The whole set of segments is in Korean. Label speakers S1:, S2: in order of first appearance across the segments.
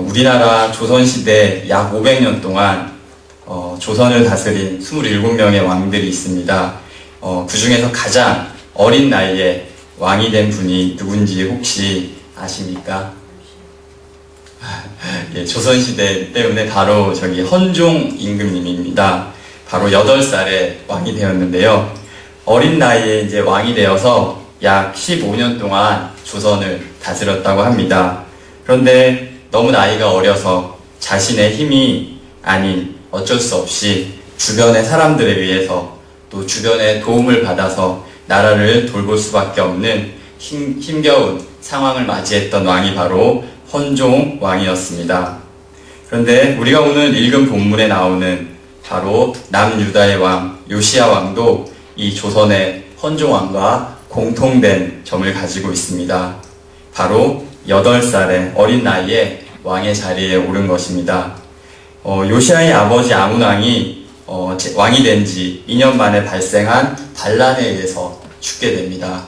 S1: 우리나라 조선시대 약 500년 동안 조선을 다스린 27명의 왕들이 있습니다. 그 중에서 가장 어린 나이에 왕이 된 분이 누군지 혹시 아십니까? 예, 조선시대 때문에 바로 저기 헌종 임금님입니다. 바로 8살에 왕이 되었는데요. 어린 나이에 이제 왕이 되어서 약 15년 동안 조선을 다스렸다고 합니다. 그런데 너무 나이가 어려서 자신의 힘이 아닌 어쩔 수 없이 주변의 사람들에 의해서 또 주변의 도움을 받아서 나라를 돌볼 수밖에 없는 힘겨운 상황을 맞이했던 왕이 바로 헌종 왕이었습니다. 그런데 우리가 오늘 읽은 본문에 나오는 바로 남유다의 왕 요시야 왕도 이 조선의 헌종 왕과 공통된 점을 가지고 있습니다. 바로 8살의 어린 나이에 왕의 자리에 오른 것입니다. 요시야의 아버지 아문 왕이 왕이 된 지 2년 만에 발생한 반란에 의해서 죽게 됩니다.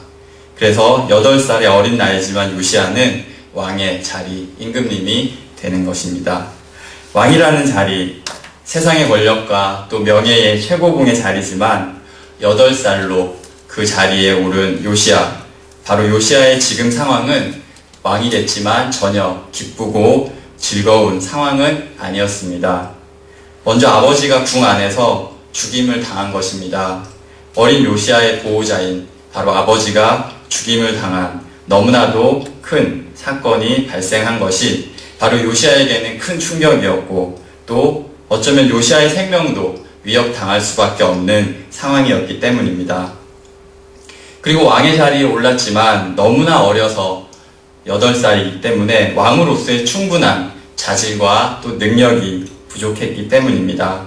S1: 그래서 8살의 어린 나이지만 요시야는 왕의 자리, 임금님이 되는 것입니다. 왕이라는 자리, 세상의 권력과 또 명예의 최고봉의 자리지만 8살로 그 자리에 오른 요시야, 바로 요시야의 지금 상황은 왕이 됐지만 전혀 기쁘고 즐거운 상황은 아니었습니다. 먼저 아버지가 궁 안에서 죽임을 당한 것입니다. 어린 요시야의 보호자인 바로 아버지가 죽임을 당한 너무나도 큰 사건이 발생한 것이 바로 요시야에게는 큰 충격이었고 또 어쩌면 요시야의 생명도 위협당할 수밖에 없는 상황이었기 때문입니다. 그리고 왕의 자리에 올랐지만 너무나 어려서 8살이기 때문에 왕으로서의 충분한 자질과 또 능력이 부족했기 때문입니다.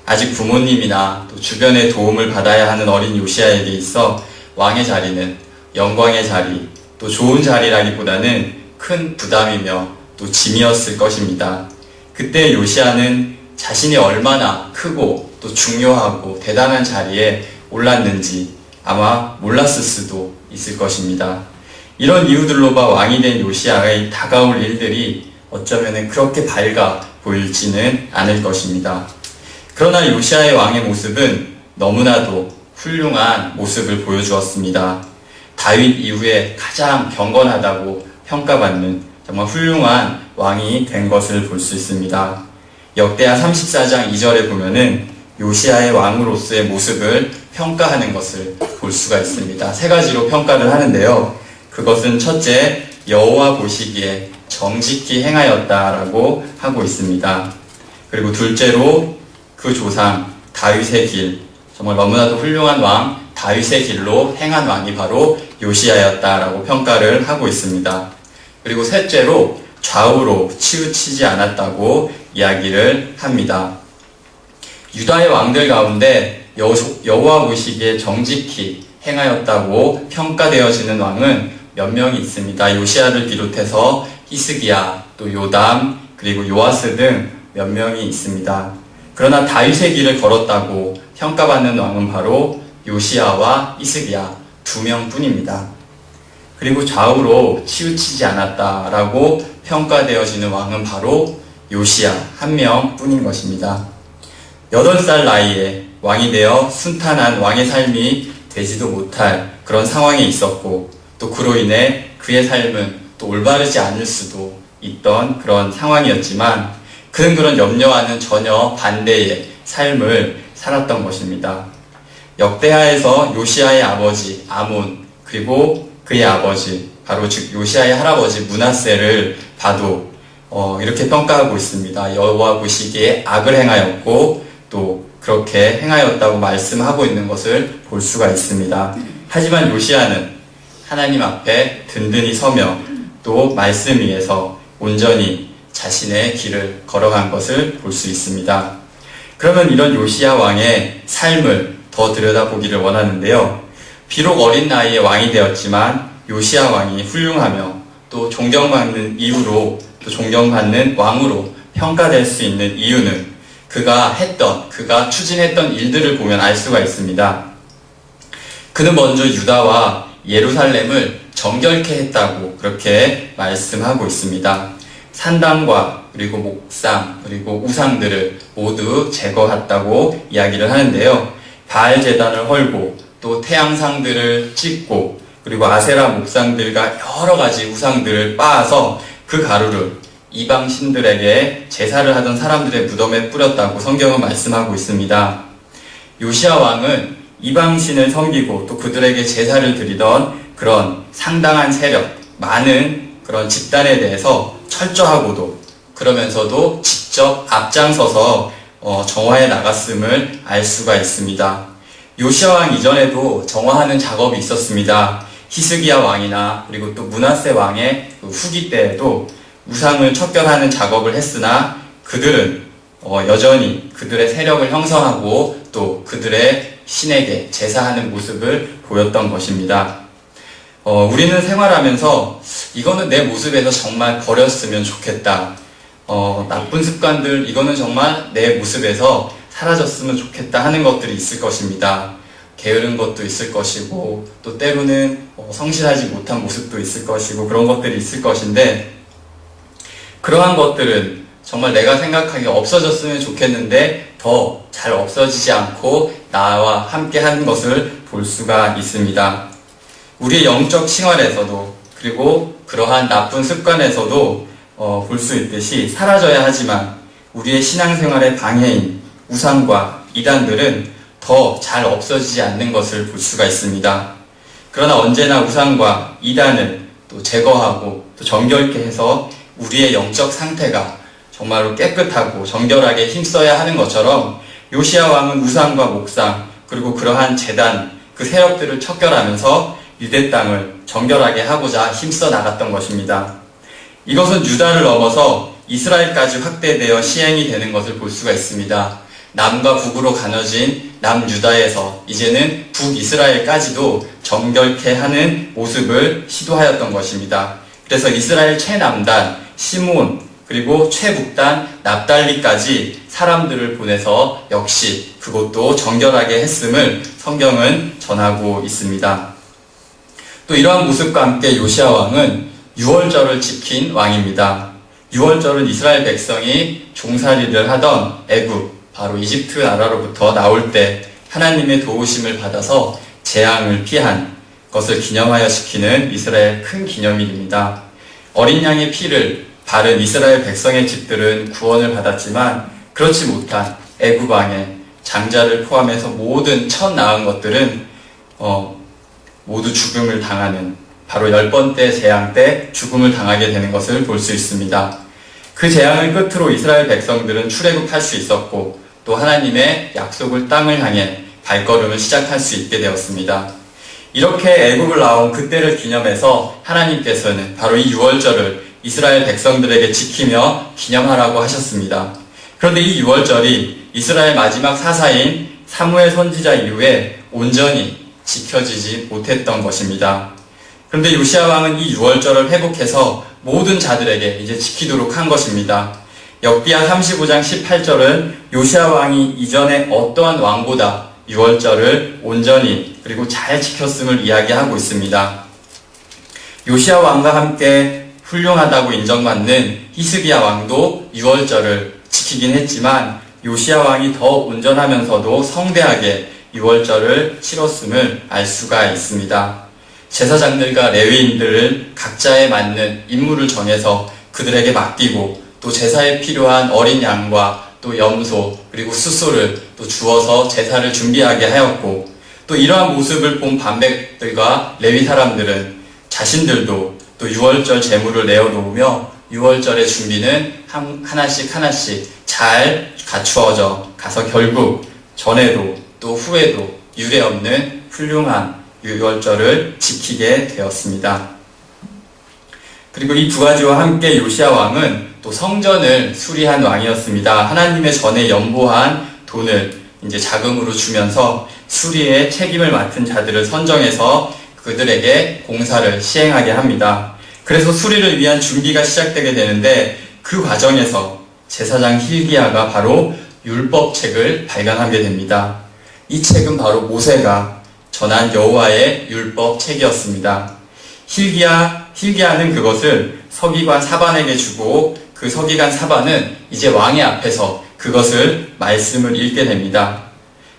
S1: 아직 부모님이나 또 주변의 도움을 받아야 하는 어린 요시야에게 있어 왕의 자리는 영광의 자리, 또 좋은 자리라기보다는 큰 부담이며 또 짐이었을 것입니다. 그때 요시야는 자신이 얼마나 크고 또 중요하고 대단한 자리에 올랐는지 아마 몰랐을 수도 있을 것입니다. 이런 이유들로 봐 왕이 된 요시야의 다가올 일들이 어쩌면 그렇게 밝아 보일지는 않을 것입니다. 그러나 요시야의 왕의 모습은 너무나도 훌륭한 모습을 보여주었습니다. 다윗 이후에 가장 경건하다고 평가받는 정말 훌륭한 왕이 된 것을 볼 수 있습니다. 역대하 34장 2절에 보면은 요시야의 왕으로서의 모습을 평가하는 것을 볼 수가 있습니다. 3가지로 평가를 하는데요. 그것은 첫째, 여호와 보시기에 정직히 행하였다라고 하고 있습니다. 그리고 둘째로 그 조상 다윗의 길, 정말 너무나도 훌륭한 왕 다윗의 길로 행한 왕이 바로 요시야였다라고 평가를 하고 있습니다. 그리고 셋째로 좌우로 치우치지 않았다고 이야기를 합니다. 유다의 왕들 가운데 여호와 보시기에 정직히 행하였다고 평가되어지는 왕은 몇 명이 있습니다. 요시야를 비롯해서 히스기야, 또 요담, 그리고 요아스 등 몇 명이 있습니다. 그러나 다윗의 길을 걸었다고 평가받는 왕은 바로 요시야와 히스기야 2명뿐입니다. 그리고 좌우로 치우치지 않았다라고 평가되어지는 왕은 바로 요시야 1명뿐인 것입니다. 8살 나이에 왕이 되어 순탄한 왕의 삶이 되지도 못할 그런 상황에 있었고 또 그로 인해 그의 삶은 또 올바르지 않을 수도 있던 그런 상황이었지만 그는 그런 염려와는 전혀 반대의 삶을 살았던 것입니다. 역대하에서 요시야의 아버지 아몬 그리고 그의 아버지 바로 즉 요시야의 할아버지 므낫세를 봐도 이렇게 평가하고 있습니다. 여호와 보시기에 악을 행하였고 또 그렇게 행하였다고 말씀하고 있는 것을 볼 수가 있습니다. 하지만 요시야는 하나님 앞에 든든히 서며 또 말씀 위에서 온전히 자신의 길을 걸어간 것을 볼 수 있습니다. 그러면 이런 요시야 왕의 삶을 더 들여다보기를 원하는데요. 비록 어린 나이에 왕이 되었지만 요시야 왕이 훌륭하며 또 존경받는 이유로 또 존경받는 왕으로 평가될 수 있는 이유는 그가 추진했던 일들을 보면 알 수가 있습니다. 그는 먼저 유다와 예루살렘을 정결케 했다고 그렇게 말씀하고 있습니다. 산당과 그리고 목상 그리고 우상들을 모두 제거했다고 이야기를 하는데요. 바알 제단을 헐고 또 태양상들을 찍고 그리고 아세라 목상들과 여러 가지 우상들을 빻아서 그 가루를 이방 신들에게 제사를 하던 사람들의 무덤에 뿌렸다고 성경은 말씀하고 있습니다. 요시야 왕은 이방 신을 섬기고 또 그들에게 제사를 드리던 그런 상당한 세력, 많은 그런 집단에 대해서 철저하고도 그러면서도 직접 앞장서서 정화해 나갔음을 알 수가 있습니다. 요시야 왕 이전에도 정화하는 작업이 있었습니다. 히스기야 왕이나 그리고 또 므낫세 왕의 후기 때에도 우상을 척결하는 작업을 했으나 그들은 여전히 그들의 세력을 형성하고 또 그들의 신에게 제사하는 모습을 보였던 것입니다. 우리는 생활하면서 이거는 내 모습에서 정말 버렸으면 좋겠다. 나쁜 습관들 이거는 정말 내 모습에서 사라졌으면 좋겠다 하는 것들이 있을 것입니다. 게으른 것도 있을 것이고 또 때로는 성실하지 못한 모습도 있을 것이고 그런 것들이 있을 것인데 그러한 것들은 정말 내가 생각하기에 없어졌으면 좋겠는데 더 잘 없어지지 않고 나와 함께 하는 것을 볼 수가 있습니다. 우리의 영적 생활에서도 그리고 그러한 나쁜 습관에서도 볼 수 있듯이 사라져야 하지만 우리의 신앙생활의 방해인 우상과 이단들은 더 잘 없어지지 않는 것을 볼 수가 있습니다. 그러나 언제나 우상과 이단을 또 제거하고 또 정결케 해서 우리의 영적 상태가 정말로 깨끗하고 정결하게 힘써야 하는 것처럼 요시야 왕은 우상과 목상 그리고 그러한 제단 그 세력들을 척결하면서 유대 땅을 정결하게 하고자 힘써 나갔던 것입니다. 이것은 유다를 넘어서 이스라엘까지 확대되어 시행이 되는 것을 볼 수가 있습니다. 남과 북으로 가눠진 남유다에서 이제는 북이스라엘까지도 정결케 하는 모습을 시도하였던 것입니다. 그래서 이스라엘 최남단 시므온 그리고 최북단 납달리까지 사람들을 보내서 역시 그것도 정결하게 했음을 성경은 전하고 있습니다. 또 이러한 모습과 함께 요시야 왕은 유월절을 지킨 왕입니다. 유월절은 이스라엘 백성이 종살이를 하던 애굽, 바로 이집트 나라로부터 나올 때 하나님의 도우심을 받아서 재앙을 피한 것을 기념하여 지키는 이스라엘 큰 기념일입니다. 어린 양의 피를 바른 이스라엘 백성의 집들은 구원을 받았지만 그렇지 못한 애굽 왕의 장자를 포함해서 모든 첫 낳은 것들은 모두 죽음을 당하는 바로 10번째 재앙 때 죽음을 당하게 되는 것을 볼 수 있습니다. 그 재앙을 끝으로 이스라엘 백성들은 출애굽할 수 있었고 또 하나님의 약속을 땅을 향해 발걸음을 시작할 수 있게 되었습니다. 이렇게 애굽을 나온 그때를 기념해서 하나님께서는 바로 이 유월절을 이스라엘 백성들에게 지키며 기념하라고 하셨습니다. 그런데 이 유월절이 이스라엘 마지막 사사인 사무엘 선지자 이후에 온전히 지켜지지 못했던 것입니다. 그런데 요시야 왕은 이 유월절을 회복해서 모든 자들에게 이제 지키도록 한 것입니다. 역기하 35장 18절은 요시야 왕이 이전에 어떠한 왕보다 유월절을 온전히 그리고 잘 지켰음을 이야기하고 있습니다. 요시야 왕과 함께 훌륭하다고 인정받는 히스기야 왕도 유월절을 지키긴 했지만 요시야 왕이 더 온전하면서도 성대하게 유월절을 치렀음을 알 수가 있습니다. 제사장들과 레위인들을 각자에 맞는 임무를 정해서 그들에게 맡기고 또 제사에 필요한 어린 양과 또 염소 그리고 숫소를 또 주어서 제사를 준비하게 하였고 또 이러한 모습을 본 반백들과 레위 사람들은 자신들도 또 유월절 제물을 내어놓으며 유월절의 준비는 하나씩 잘 갖추어져 가서 결국 전에도 또 후에도 유례없는 훌륭한 유월절을 지키게 되었습니다. 그리고 이 두 가지와 함께 요시야 왕은 또 성전을 수리한 왕이었습니다. 하나님의 전에 연보한 돈을 이제 자금으로 주면서 수리에 책임을 맡은 자들을 선정해서 그들에게 공사를 시행하게 합니다. 그래서 수리를 위한 준비가 시작되게 되는데 그 과정에서 제사장 hil기야가 바로 율법책을 발간하게 됩니다. 이 책은 바로 모세가 전한 여호와의 율법책이었습니다. hil기야는 그것을 서기관 사반에게 주고 그 서기관 사반은 이제 왕의 앞에서 그것을 말씀을 읽게 됩니다.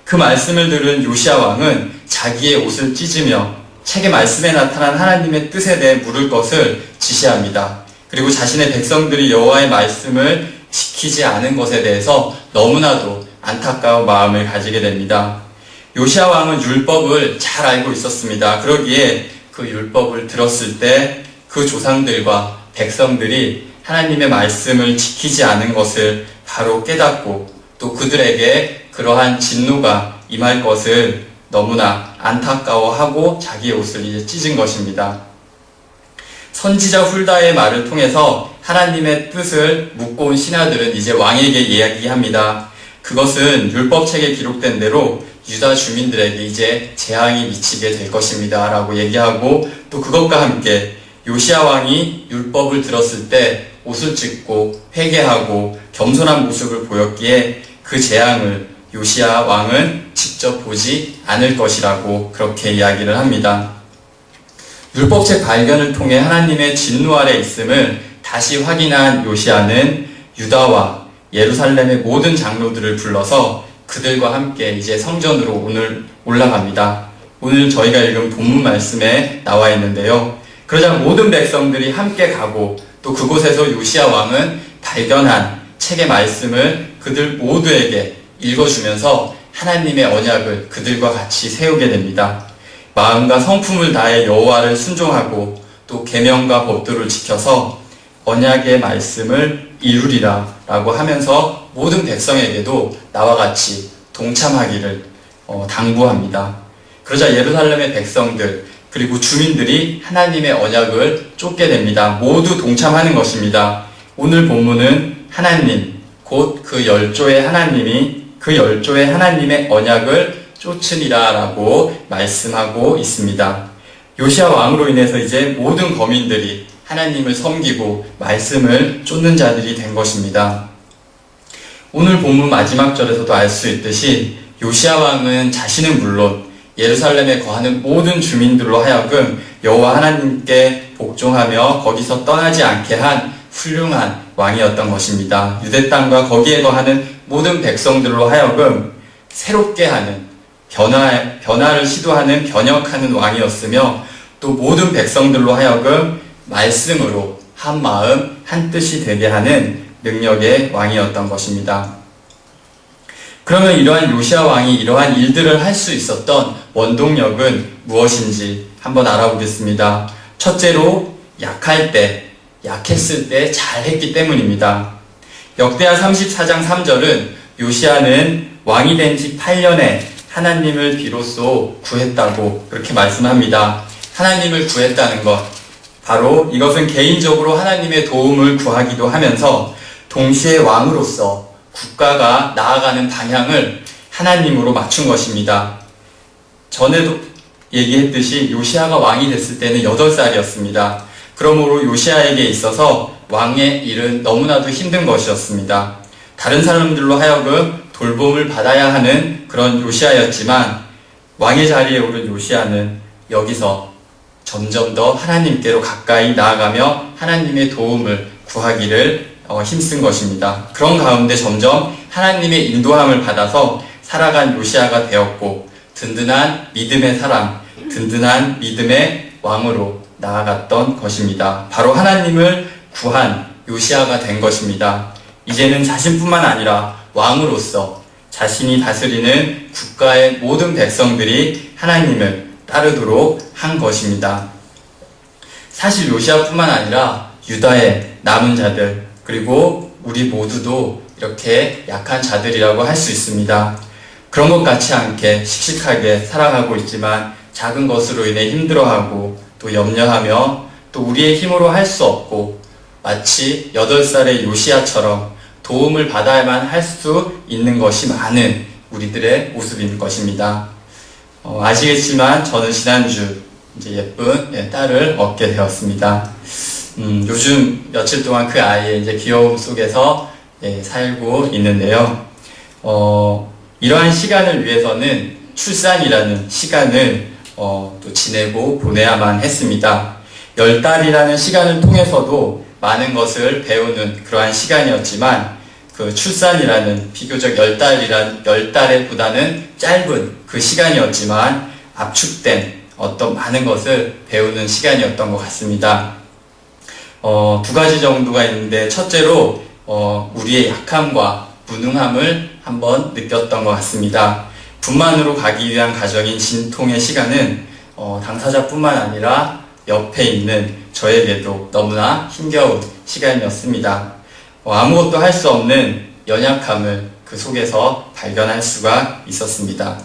S1: 그 말씀을 들은 요시야 왕은 자기의 옷을 찢으며 책의 말씀에 나타난 하나님의 뜻에 대해 물을 것을 지시합니다. 그리고 자신의 백성들이 여호와의 말씀을 지키지 않은 것에 대해서 너무나도 안타까운 마음을 가지게 됩니다. 요시야 왕은 율법을 잘 알고 있었습니다. 그러기에 그 율법을 들었을 때 그 조상들과 백성들이 하나님의 말씀을 지키지 않은 것을 바로 깨닫고 또 그들에게 그러한 진노가 임할 것을 너무나 안타까워하고 자기의 옷을 이제 찢은 것입니다. 선지자 훌다의 말을 통해서 하나님의 뜻을 묻고 온 신하들은 이제 왕에게 이야기합니다. 그것은 율법책에 기록된 대로 유다 주민들에게 이제 재앙이 미치게 될 것입니다 라고 얘기하고, 또 그것과 함께 요시야 왕이 율법을 들었을 때 옷을 찢고 회개하고 겸손한 모습을 보였기에 그 재앙을 요시야 왕은 직접 보지 않을 것이라고 그렇게 이야기를 합니다. 율법책 발견을 통해 하나님의 진노 아래 있음을 다시 확인한 요시야는 유다와 예루살렘의 모든 장로들을 불러서 그들과 함께 이제 성전으로 오늘 올라갑니다. 오늘 저희가 읽은 본문 말씀에 나와 있는데요. 그러자 모든 백성들이 함께 가고 또 그곳에서 요시야 왕은 발견한 책의 말씀을 그들 모두에게 읽어주면서 하나님의 언약을 그들과 같이 세우게 됩니다. 마음과 성품을 다해 여호와를 순종하고 또 계명과 법도를 지켜서 언약의 말씀을 이루리라 라고 하면서 모든 백성에게도 나와 같이 동참하기를 당부합니다. 그러자 예루살렘의 백성들 그리고 주민들이 하나님의 언약을 쫓게 됩니다. 모두 동참하는 것입니다. 오늘 본문은 하나님, 곧 그 열조의 하나님이 그 열조의 하나님의 언약을 쫓으리라 라고 말씀하고 있습니다. 요시야 왕으로 인해서 이제 모든 거민들이 하나님을 섬기고 말씀을 쫓는 자들이 된 것입니다. 오늘 본문 마지막 절에서도 알 수 있듯이 요시야 왕은 자신은 물론 예루살렘에 거하는 모든 주민들로 하여금 여호와 하나님께 복종하며 거기서 떠나지 않게 한 훌륭한 왕이었던 것입니다. 유대 땅과 거기에 거하는 모든 백성들로 하여금 새롭게 하는 변화를 시도하는 변혁하는 왕이었으며 또 모든 백성들로 하여금 말씀으로 한 마음 한 뜻이 되게 하는 능력의 왕이었던 것입니다. 그러면 이러한 요시야 왕이 이러한 일들을 할 수 있었던 원동력은 무엇인지 한번 알아보겠습니다. 첫째로 약했을 때 잘했기 때문입니다. 역대하 34장 3절은 요시야는 왕이 된 지 8년에 하나님을 비로소 구했다고 그렇게 말씀합니다. 하나님을 구했다는 것, 바로 이것은 개인적으로 하나님의 도움을 구하기도 하면서 동시에 왕으로서 국가가 나아가는 방향을 하나님으로 맞춘 것입니다. 전에도 얘기했듯이 요시야가 왕이 됐을 때는 8살이었습니다. 그러므로 요시야에게 있어서 왕의 일은 너무나도 힘든 것이었습니다. 다른 사람들로 하여금 돌봄을 받아야 하는 그런 요시야였지만 왕의 자리에 오른 요시야는 여기서 점점 더 하나님께로 가까이 나아가며 하나님의 도움을 구하기를 힘쓴 것입니다. 그런 가운데 점점 하나님의 인도함을 받아서 살아간 요시야가 되었고 든든한 믿음의 사람, 든든한 믿음의 왕으로 나아갔던 것입니다. 바로 하나님을 구한 요시야가 된 것입니다. 이제는 자신뿐만 아니라 왕으로서 자신이 다스리는 국가의 모든 백성들이 하나님을 따르도록 한 것입니다. 사실 요시야뿐만 아니라 유다의 남은 자들 그리고 우리 모두도 이렇게 약한 자들이라고 할 수 있습니다. 그런 것 같지 않게 씩씩하게 살아가고 있지만 작은 것으로 인해 힘들어하고 또 염려하며 또 우리의 힘으로 할 수 없고 마치 8살의 요시야처럼 도움을 받아야만 할 수 있는 것이 많은 우리들의 모습인 것입니다. 아시겠지만 저는 지난주 이제 예쁜 딸을 얻게 되었습니다. 요즘 며칠 동안 그 아이의 이제 귀여움 속에서 살고 있는데요. 이러한 시간을 위해서는 출산이라는 시간을 또 지내고 보내야만 했습니다. 10달이라는 시간을 통해서도 많은 것을 배우는 그러한 시간이었지만 그 출산이라는 비교적 10달에 보다는 짧은 그 시간이었지만 압축된 어떤 많은 것을 배우는 시간이었던 것 같습니다. 두 가지 정도가 있는데 첫째로 우리의 약함과 무능함을 한번 느꼈던 것 같습니다. 분만으로 가기 위한 가정인 진통의 시간은 당사자뿐만 아니라 옆에 있는 저에게도 너무나 힘겨운 시간이었습니다. 아무것도 할 수 없는 연약함을 그 속에서 발견할 수가 있었습니다.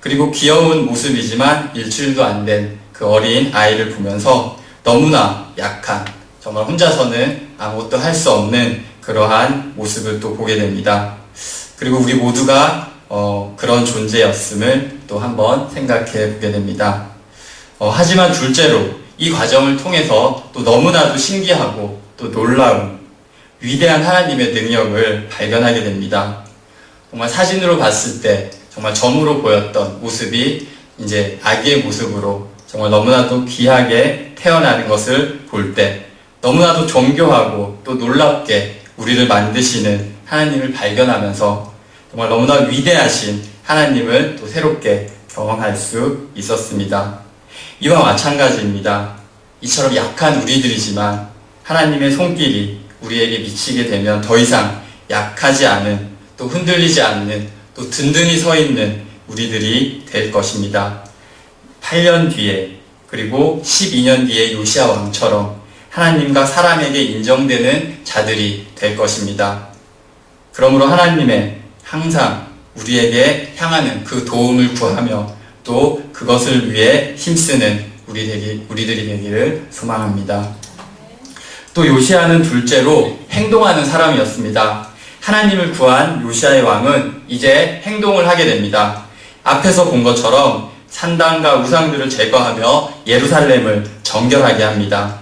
S1: 그리고 귀여운 모습이지만 일주일도 안 된 그 어린 아이를 보면서 너무나 약한, 정말 혼자서는 아무것도 할 수 없는 그러한 모습을 또 보게 됩니다. 그리고 우리 모두가 그런 존재였음을 또 한번 생각해 보게 됩니다. 하지만 둘째로 이 과정을 통해서 또 너무나도 신기하고 또 놀라운 위대한 하나님의 능력을 발견하게 됩니다. 정말 사진으로 봤을 때 정말 점으로 보였던 모습이 이제 아기의 모습으로 정말 너무나도 귀하게 태어나는 것을 볼 때 너무나도 정교하고 또 놀랍게 우리를 만드시는 하나님을 발견하면서 정말 너무나 위대하신 하나님을 또 새롭게 경험할 수 있었습니다. 이와 마찬가지입니다. 이처럼 약한 우리들이지만 하나님의 손길이 우리에게 미치게 되면 더 이상 약하지 않은, 또 흔들리지 않는, 또 든든히 서 있는 우리들이 될 것입니다. 8년 뒤에 그리고 12년 뒤에 요시야 왕처럼 하나님과 사람에게 인정되는 자들이 될 것입니다. 그러므로 하나님의 항상 우리에게 향하는 그 도움을 구하며 또 그것을 위해 힘쓰는 우리들이 되기를 소망합니다. 또 요시야는 둘째로 행동하는 사람이었습니다. 하나님을 구한 요시야의 왕은 이제 행동을 하게 됩니다. 앞에서 본 것처럼 산당과 우상들을 제거하며 예루살렘을 정결하게 합니다.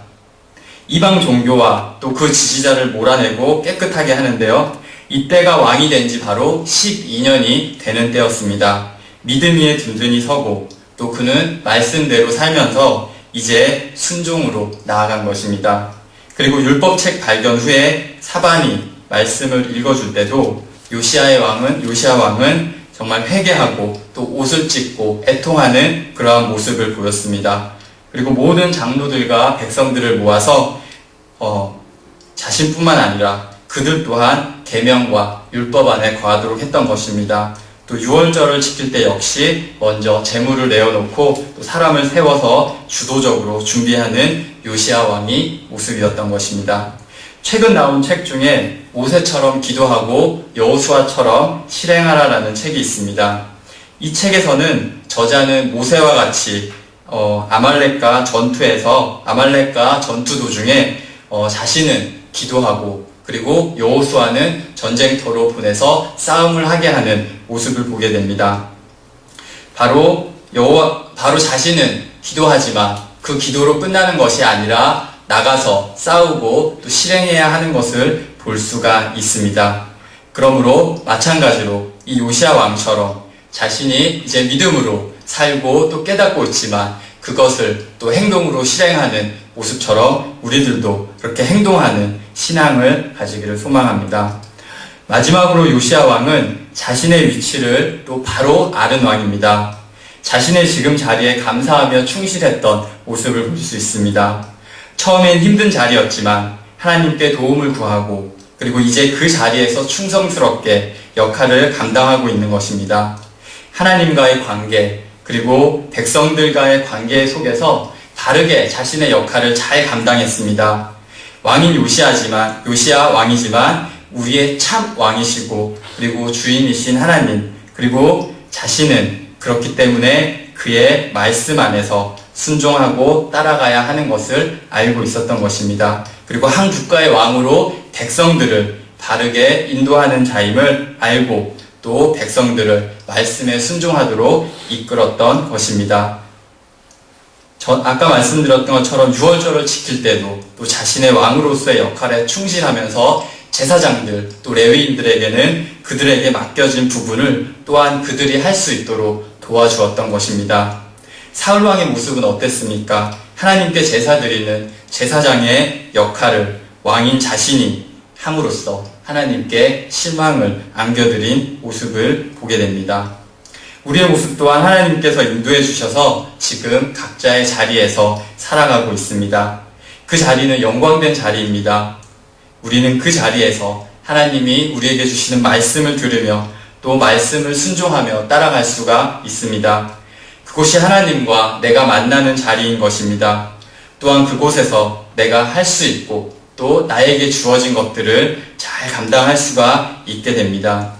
S1: 이방 종교와 또 그 지지자를 몰아내고 깨끗하게 하는데요. 이때가 왕이 된 지 바로 12년이 되는 때였습니다. 믿음 위에 든든히 서고 또 그는 말씀대로 살면서 이제 순종으로 나아간 것입니다. 그리고 율법책 발견 후에 사반이 말씀을 읽어줄 때도 요시야 왕은 정말 회개하고 또 옷을 찢고 애통하는 그러한 모습을 보였습니다. 그리고 모든 장로들과 백성들을 모아서 자신뿐만 아니라 그들 또한 계명과 율법 안에 거하도록 했던 것입니다. 또 유월절을 지킬 때 역시 먼저 제물을 내어놓고 또 사람을 세워서 주도적으로 준비하는 요시야 왕이 모습이었던 것입니다. 최근 나온 책 중에 모세처럼 기도하고 여호수아처럼 실행하라라는 책이 있습니다. 이 책에서는 저자는 모세와 같이 아말렉과 전투 도중에 자신은 기도하고 그리고 여호수아는 전쟁터로 보내서 싸움을 하게 하는 모습을 보게 됩니다. 바로 자신은 기도하지만 그 기도로 끝나는 것이 아니라 나가서 싸우고 또 실행해야 하는 것을 볼 수가 있습니다. 그러므로 마찬가지로 이 요시야 왕처럼 자신이 이제 믿음으로 살고 또 깨닫고 있지만 그것을 또 행동으로 실행하는 모습처럼 우리들도 그렇게 행동하는 신앙을 가지기를 소망합니다. 마지막으로 요시야 왕은 자신의 위치를 또 바로 아는 왕입니다. 자신의 지금 자리에 감사하며 충실했던 모습을 볼 수 있습니다. 처음엔 힘든 자리였지만 하나님께 도움을 구하고 그리고 이제 그 자리에서 충성스럽게 역할을 감당하고 있는 것입니다. 하나님과의 관계 그리고 백성들과의 관계 속에서 바르게 자신의 역할을 잘 감당했습니다. 왕인 요시야 왕이지만 우리의 참 왕이시고 그리고 주인이신 하나님 그리고 자신은 그렇기 때문에 그의 말씀 안에서 순종하고 따라가야 하는 것을 알고 있었던 것입니다. 그리고 한 국가의 왕으로 백성들을 바르게 인도하는 자임을 알고 또 백성들을 말씀에 순종하도록 이끌었던 것입니다. 아까 말씀드렸던 것처럼 유월절을 지킬 때도 또 자신의 왕으로서의 역할에 충실하면서 제사장들 또 레위인들에게는 그들에게 맡겨진 부분을 또한 그들이 할 수 있도록 도와주었던 것입니다. 사울왕의 모습은 어땠습니까? 하나님께 제사 드리는 제사장의 역할을 왕인 자신이 함으로써 하나님께 실망을 안겨드린 모습을 보게 됩니다. 우리의 모습 또한 하나님께서 인도해 주셔서 지금 각자의 자리에서 살아가고 있습니다. 그 자리는 영광된 자리입니다. 우리는 그 자리에서 하나님이 우리에게 주시는 말씀을 들으며 또 말씀을 순종하며 따라갈 수가 있습니다. 그곳이 하나님과 내가 만나는 자리인 것입니다. 또한 그곳에서 내가 할 수 있고 또 나에게 주어진 것들을 잘 감당할 수가 있게 됩니다.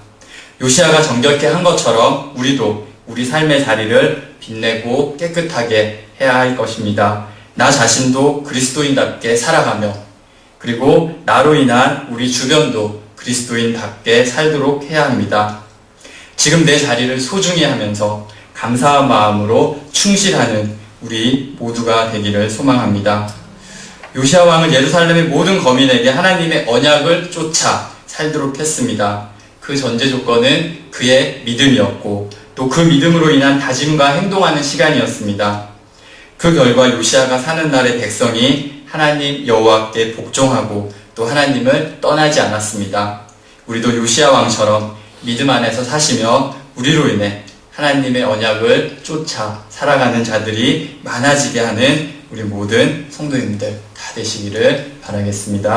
S1: 요시아가 정결케 한 것처럼 우리도 우리 삶의 자리를 빛내고 깨끗하게 해야 할 것입니다. 나 자신도 그리스도인답게 살아가며 그리고 나로 인한 우리 주변도 그리스도인답게 살도록 해야 합니다. 지금 내 자리를 소중히 하면서 감사한 마음으로 충실하는 우리 모두가 되기를 소망합니다. 요시아 왕은 예루살렘의 모든 거민에게 하나님의 언약을 쫓아 살도록 했습니다. 그 전제 조건은 그의 믿음이었고 또 그 믿음으로 인한 다짐과 행동하는 시간이었습니다. 그 결과 요시아가 사는 날의 백성이 하나님 여호와께 복종하고 또 하나님을 떠나지 않았습니다. 우리도 요시아 왕처럼 믿음 안에서 사시며 우리로 인해 하나님의 언약을 쫓아 살아가는 자들이 많아지게 하는 우리 모든 성도님들 다 되시기를 바라겠습니다.